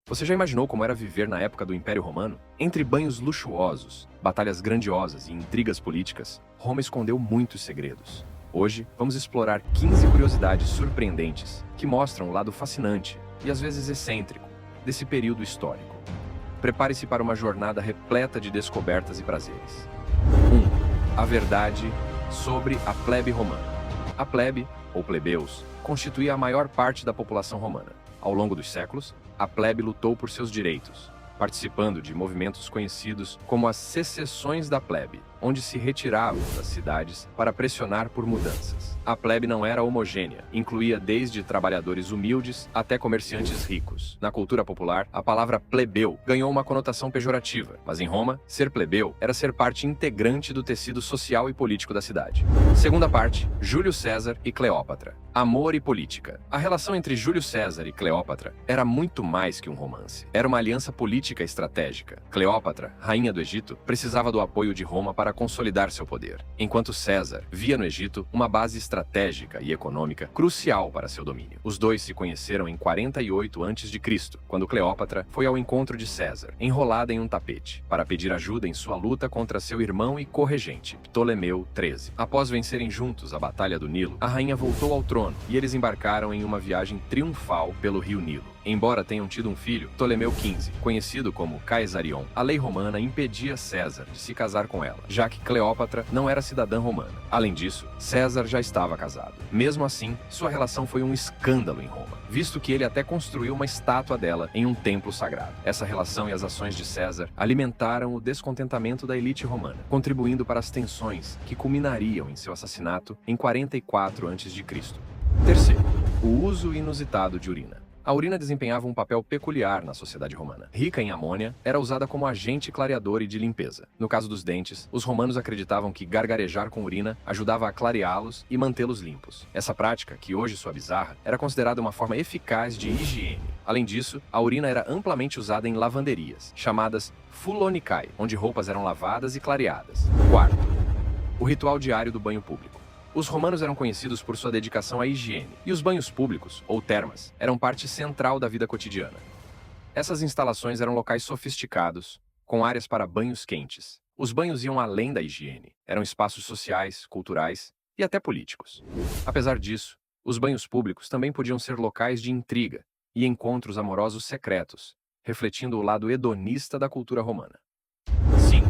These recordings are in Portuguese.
Você já imaginou como era viver na época do Império Romano? Entre banhos luxuosos, batalhas grandiosas e intrigas políticas, Roma escondeu muitos segredos. Hoje, vamos explorar 15 curiosidades surpreendentes que mostram o lado fascinante e às vezes excêntrico desse período histórico. Prepare-se para uma jornada repleta de descobertas e prazeres. 1. A verdade sobre a plebe romana. A plebe, ou plebeus, constituía a maior parte da população romana. Ao longo dos séculos, a plebe lutou por seus direitos, participando de movimentos conhecidos como as secessões da plebe, onde se retiravam das cidades para pressionar por mudanças. A plebe não era homogênea, incluía desde trabalhadores humildes até comerciantes ricos. Na cultura popular, a palavra plebeu ganhou uma conotação pejorativa, mas em Roma, ser plebeu era ser parte integrante do tecido social e político da cidade. Segunda parte, Júlio César e Cleópatra. Amor e política. A relação entre Júlio César e Cleópatra era muito mais que um romance. Era uma aliança política estratégica. Cleópatra, rainha do Egito, precisava do apoio de Roma para consolidar seu poder, enquanto César via no Egito uma base estratégica e econômica crucial para seu domínio. Os dois se conheceram em 48 a.C., quando Cleópatra foi ao encontro de César, enrolada em um tapete, para pedir ajuda em sua luta contra seu irmão e corregente, Ptolomeu XIII. Após vencerem juntos a Batalha do Nilo, a rainha voltou ao trono e eles embarcaram em uma viagem triunfal pelo rio Nilo. Embora tenham tido um filho, Ptolomeu XV, conhecido como Caesarion, a lei romana impedia César de se casar com ela, já que Cleópatra não era cidadã romana. Além disso, César já estava casado. Mesmo assim, sua relação foi um escândalo em Roma, visto que ele até construiu uma estátua dela em um templo sagrado. Essa relação e as ações de César alimentaram o descontentamento da elite romana, contribuindo para as tensões que culminariam em seu assassinato em 44 a.C. Terceiro, o uso inusitado de urina. A urina desempenhava um papel peculiar na sociedade romana. Rica em amônia, era usada como agente clareador e de limpeza. No caso dos dentes, os romanos acreditavam que gargarejar com urina ajudava a clareá-los e mantê-los limpos. Essa prática, que hoje soa bizarra, era considerada uma forma eficaz de higiene. Além disso, a urina era amplamente usada em lavanderias, chamadas fulonicae, onde roupas eram lavadas e clareadas. Quarto, o ritual diário do banho público. Os romanos eram conhecidos por sua dedicação à higiene, e os banhos públicos, ou termas, eram parte central da vida cotidiana. Essas instalações eram locais sofisticados, com áreas para banhos quentes. Os banhos iam além da higiene, eram espaços sociais, culturais e até políticos. Apesar disso, os banhos públicos também podiam ser locais de intriga e encontros amorosos secretos, refletindo o lado hedonista da cultura romana. 5.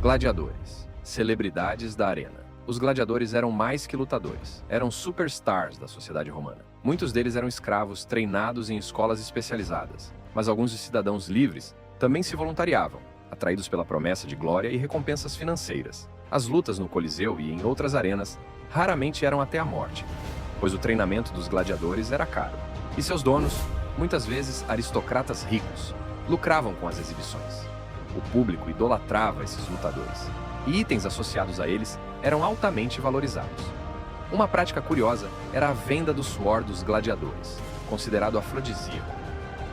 Gladiadores, celebridades da arena. Os gladiadores eram mais que lutadores, eram superstars da sociedade romana. Muitos deles eram escravos treinados em escolas especializadas, mas alguns dos cidadãos livres também se voluntariavam, atraídos pela promessa de glória e recompensas financeiras. As lutas no Coliseu e em outras arenas raramente eram até a morte, pois o treinamento dos gladiadores era caro, e seus donos, muitas vezes aristocratas ricos, lucravam com as exibições. O público idolatrava esses lutadores, e itens associados a eles eram altamente valorizados. Uma prática curiosa era a venda do suor dos gladiadores, considerado afrodisíaco.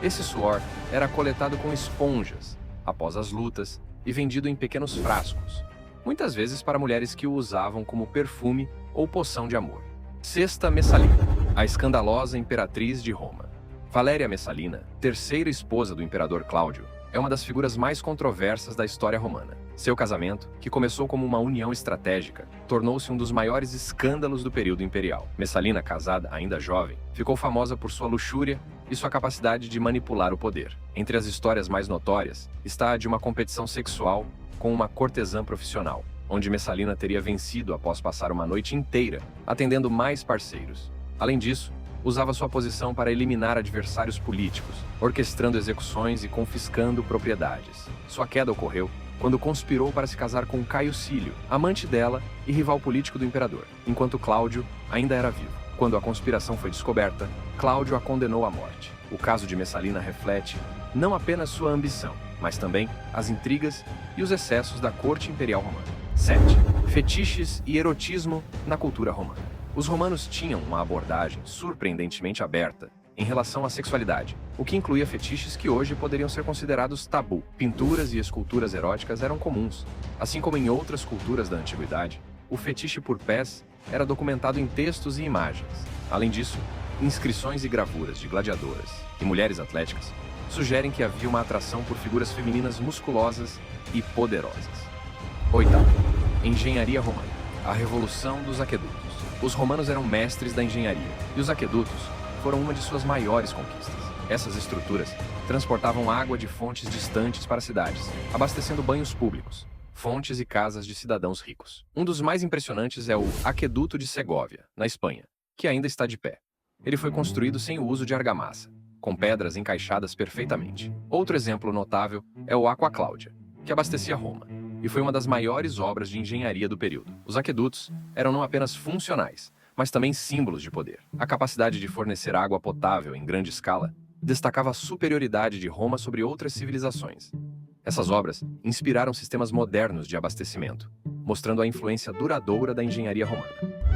Esse suor era coletado com esponjas, após as lutas, e vendido em pequenos frascos, muitas vezes para mulheres que o usavam como perfume ou poção de amor. Sexta Messalina, a escandalosa imperatriz de Roma. Valéria Messalina, terceira esposa do imperador Cláudio, é uma das figuras mais controversas da história romana. Seu casamento, que começou como uma união estratégica, tornou-se um dos maiores escândalos do período imperial. Messalina, casada ainda jovem, ficou famosa por sua luxúria e sua capacidade de manipular o poder. Entre as histórias mais notórias está a de uma competição sexual com uma cortesã profissional, onde Messalina teria vencido após passar uma noite inteira atendendo mais parceiros. Além disso, usava sua posição para eliminar adversários políticos, orquestrando execuções e confiscando propriedades. Sua queda ocorreu quando conspirou para se casar com Caio Cílio, amante dela e rival político do imperador, enquanto Cláudio ainda era vivo. Quando a conspiração foi descoberta, Cláudio a condenou à morte. O caso de Messalina reflete não apenas sua ambição, mas também as intrigas e os excessos da corte imperial romana. 7. Fetiches e erotismo na cultura romana. Os romanos tinham uma abordagem surpreendentemente aberta em relação à sexualidade, o que incluía fetiches que hoje poderiam ser considerados tabu. Pinturas e esculturas eróticas eram comuns. Assim como em outras culturas da antiguidade, o fetiche por pés era documentado em textos e imagens. Além disso, inscrições e gravuras de gladiadoras e mulheres atléticas sugerem que havia uma atração por figuras femininas musculosas e poderosas. Oitavo, engenharia romana. A revolução dos aquedutos. Os romanos eram mestres da engenharia, e os aquedutos foram uma de suas maiores conquistas. Essas estruturas transportavam água de fontes distantes para cidades, abastecendo banhos públicos, fontes e casas de cidadãos ricos. Um dos mais impressionantes é o Aqueduto de Segóvia, na Espanha, que ainda está de pé. Ele foi construído sem o uso de argamassa, com pedras encaixadas perfeitamente. Outro exemplo notável é o Aqua Claudia, que abastecia Roma, e foi uma das maiores obras de engenharia do período. Os aquedutos eram não apenas funcionais, mas também símbolos de poder. A capacidade de fornecer água potável em grande escala destacava a superioridade de Roma sobre outras civilizações. Essas obras inspiraram sistemas modernos de abastecimento, mostrando a influência duradoura da engenharia romana.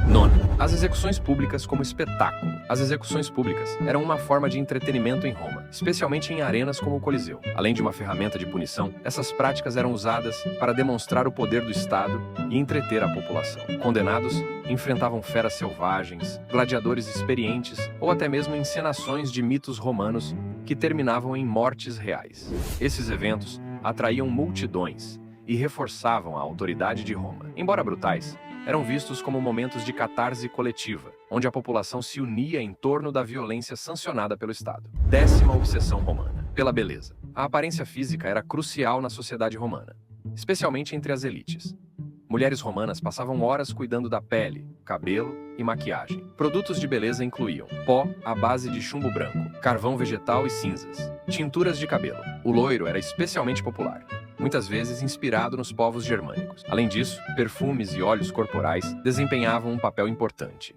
Nono, as execuções públicas como espetáculo. As execuções públicas eram uma forma de entretenimento em Roma, especialmente em arenas como o Coliseu. Além de uma ferramenta de punição, essas práticas eram usadas para demonstrar o poder do Estado e entreter a população. Condenados enfrentavam feras selvagens, gladiadores experientes ou até mesmo encenações de mitos romanos que terminavam em mortes reais. Esses eventos atraíam multidões e reforçavam a autoridade de Roma. Embora brutais, eram vistos como momentos de catarse coletiva, onde a população se unia em torno da violência sancionada pelo Estado. Décima obsessão romana, pela beleza. A aparência física era crucial na sociedade romana, especialmente entre as elites. Mulheres romanas passavam horas cuidando da pele, cabelo e maquiagem. Produtos de beleza incluíam pó à base de chumbo branco, carvão vegetal e cinzas, tinturas de cabelo. O loiro era especialmente popular, muitas vezes inspirado nos povos germânicos. Além disso, perfumes e óleos corporais desempenhavam um papel importante.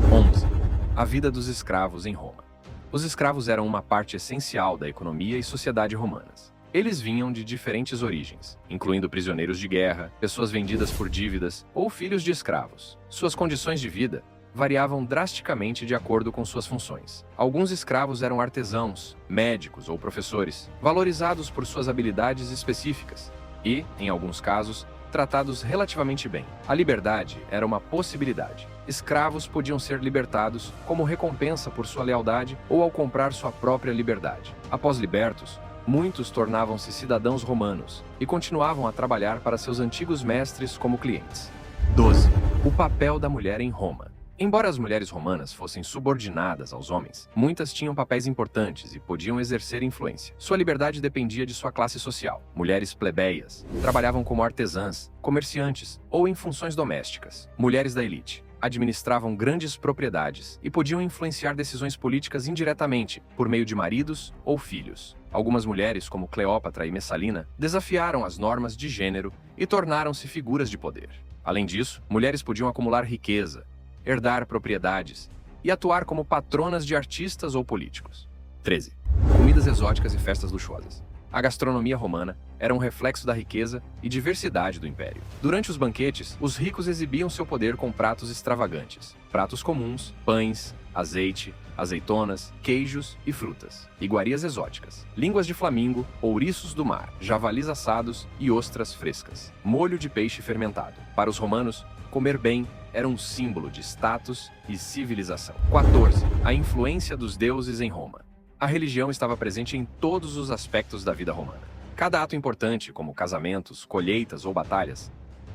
11. A vida dos escravos em Roma. Os escravos eram uma parte essencial da economia e sociedade romanas. Eles vinham de diferentes origens, incluindo prisioneiros de guerra, pessoas vendidas por dívidas ou filhos de escravos. Suas condições de vida variavam drasticamente de acordo com suas funções. Alguns escravos eram artesãos, médicos ou professores, valorizados por suas habilidades específicas e, em alguns casos, tratados relativamente bem. A liberdade era uma possibilidade. Escravos podiam ser libertados como recompensa por sua lealdade ou ao comprar sua própria liberdade. Após libertos, muitos tornavam-se cidadãos romanos e continuavam a trabalhar para seus antigos mestres como clientes. 12. O papel da mulher em Roma. Embora as mulheres romanas fossem subordinadas aos homens, muitas tinham papéis importantes e podiam exercer influência. Sua liberdade dependia de sua classe social. Mulheres plebeias trabalhavam como artesãs, comerciantes ou em funções domésticas. Mulheres da elite administravam grandes propriedades e podiam influenciar decisões políticas indiretamente, por meio de maridos ou filhos. Algumas mulheres, como Cleópatra e Messalina, desafiaram as normas de gênero e tornaram-se figuras de poder. Além disso, mulheres podiam acumular riqueza, herdar propriedades e atuar como patronas de artistas ou políticos. 13. Comidas exóticas e festas luxuosas. A gastronomia romana era um reflexo da riqueza e diversidade do império. Durante os banquetes, os ricos exibiam seu poder com pratos extravagantes. Pratos comuns, pães, azeite, azeitonas, queijos e frutas. Iguarias exóticas. Línguas de flamingo, ouriços do mar, javalis assados e ostras frescas. Molho de peixe fermentado. Para os romanos, comer bem era um símbolo de status e civilização. 14. A influência dos deuses em Roma. A religião estava presente em todos os aspectos da vida romana. Cada ato importante, como casamentos, colheitas ou batalhas,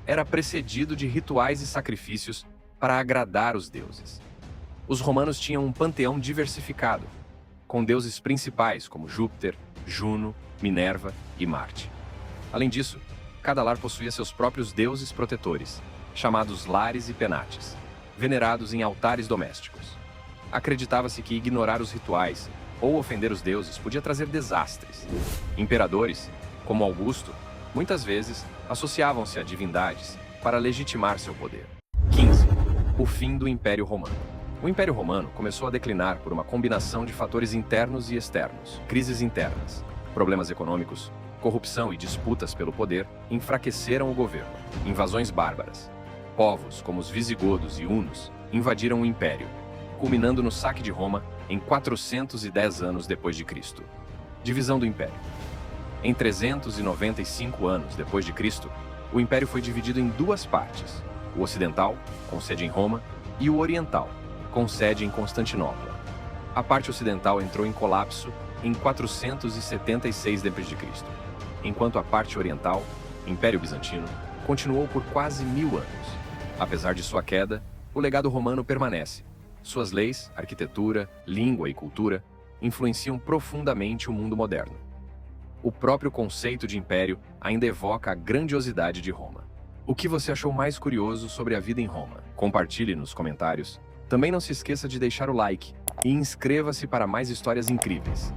era precedido de rituais e sacrifícios para agradar os deuses. Os romanos tinham um panteão diversificado, com deuses principais como Júpiter, Juno, Minerva e Marte. Além disso, cada lar possuía seus próprios deuses protetores, chamados lares e penates, venerados em altares domésticos. Acreditava-se que ignorar os rituais ou ofender os deuses podia trazer desastres. Imperadores, como Augusto, muitas vezes associavam-se a divindades para legitimar seu poder. 15. O fim do Império Romano. O Império Romano começou a declinar por uma combinação de fatores internos e externos. Crises internas, problemas econômicos, corrupção e disputas pelo poder enfraqueceram o governo. Invasões bárbaras. Povos como os visigodos e hunos invadiram o império, culminando no saque de Roma em 410 anos depois de Cristo. Divisão do Império. Em 395 anos depois de Cristo, o Império foi dividido em duas partes: o ocidental, com sede em Roma, e o oriental, com sede em Constantinopla. A parte ocidental entrou em colapso em 476 d.C., enquanto a parte oriental, Império Bizantino, continuou por quase 1000 anos. Apesar de sua queda, o legado romano permanece. Suas leis, arquitetura, língua e cultura influenciam profundamente o mundo moderno. O próprio conceito de império ainda evoca a grandiosidade de Roma. O que você achou mais curioso sobre a vida em Roma? Compartilhe nos comentários. Também não se esqueça de deixar o like e inscreva-se para mais histórias incríveis.